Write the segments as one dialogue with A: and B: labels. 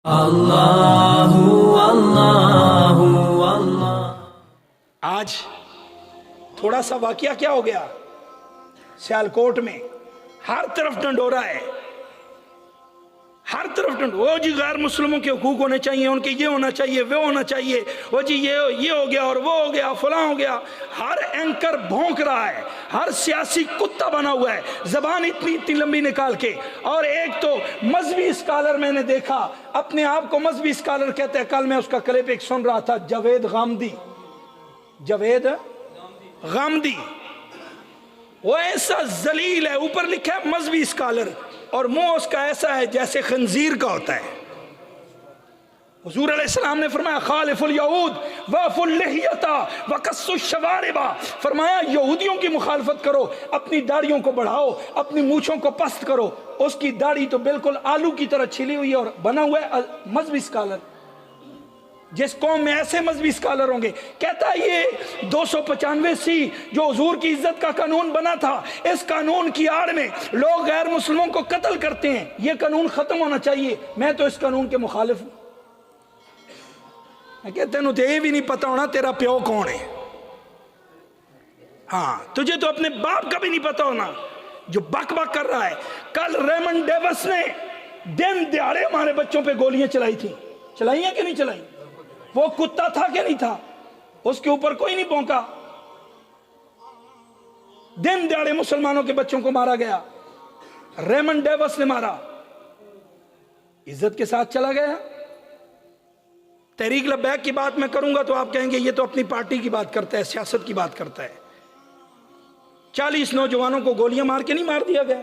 A: अल्लाहु अल्लाहु अल्लाह।
B: आज थोड़ा सा वाकया क्या हो गया, सियालकोट में हर तरफ ढंढोरा है, हर तरफ वो जी गैर मुस्लिमों के हुकूक होने चाहिए, उनके ये होना चाहिए, वो होना चाहिए, वो जी ये हो गया और वो हो गया, फलां हो गया। हर एंकर भौंक रहा है, हर सियासी कुत्ता बना हुआ है, जबान इतनी इतनी लंबी निकाल के। और एक तो मजहबी स्कॉलर मैंने देखा, अपने आप को मजहबी स्कॉलर कहते हैं, कल मैं उसका क्लिप एक सुन रहा था, जावेद गांधी, वो ऐसा जलील है, ऊपर लिखा है मजहबी स्कॉलर और मुंह उसका ऐसा है जैसे खंजीर का होता है। हुजूर अलैहिस्सलाम ने फरमाया खालिफुल यहूद वफुल लिहियता वकस्सु शवारिबा, फरमाया यहूदियों की मुखालफत करो, अपनी दाढ़ियों को बढ़ाओ, अपनी मूछों को पस्त करो। उसकी दाढ़ी तो बिल्कुल आलू की तरह छिली हुई है और बना हुआ है मजहबी स्कॉलर। जिस कौम में ऐसे मजहबी स्कॉलर होंगे, कहता है ये 295C जो हुजूर की इज्जत का कानून बना था, इस कानून की आड़ में लोग गैर मुस्लिमों को कत्ल करते हैं, ये कानून खत्म होना चाहिए। मैं तो इस कानून के मुखालिफ हूं। मैं कहते हैं तुझे ये भी नहीं पता होना तेरा प्यो कौन है। हाँ, तुझे तो अपने बाप का भी नहीं पता होना जो बक बक कर रहा है। कल रेमंड डेविस ने दिन दिहाड़े हमारे बच्चों पे गोलियां चलाई थी, चलाई है कि नहीं चलाई? वो कुत्ता था कि नहीं था? उसके ऊपर कोई नहीं भौंका। दिन दिहाड़े मुसलमानों के बच्चों को मारा गया, रेमंड डेविस ने मारा, इज्जत के साथ चला गया। तहरीक लब्बैक की बात मैं करूंगा तो आप कहेंगे ये तो अपनी पार्टी की बात करता है, सियासत की बात करता है। 40 नौजवानों को गोलियां मार के नहीं मार दिया गया।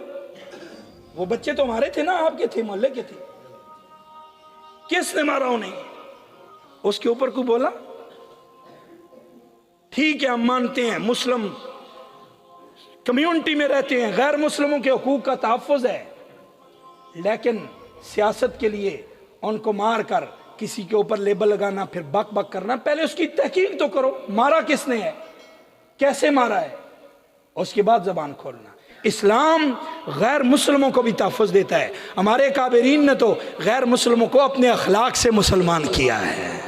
B: वो बच्चे तो हमारे थे ना, आपके थे, मोहल्ले के थे। किसने मारा उन्हें? उसके ऊपर को बोला ठीक है, हम मानते हैं मुस्लिम कम्युनिटी में रहते हैं, गैर मुस्लिमों के हुकूक का तहफ़्फ़ुज़ है, लेकिन सियासत के लिए उनको मार कर किसी के ऊपर लेबल लगाना, फिर बक बक करना, पहले उसकी तहकीक तो करो, मारा किसने है, कैसे मारा है, उसके बाद जबान खोलना। इस्लाम गैर मुस्लिमों को भी तहफ़्फ़ुज़ देता है। हमारे काबिरीन ने तो गैर मुस्लिमों को अपने अखलाक से मुसलमान किया है।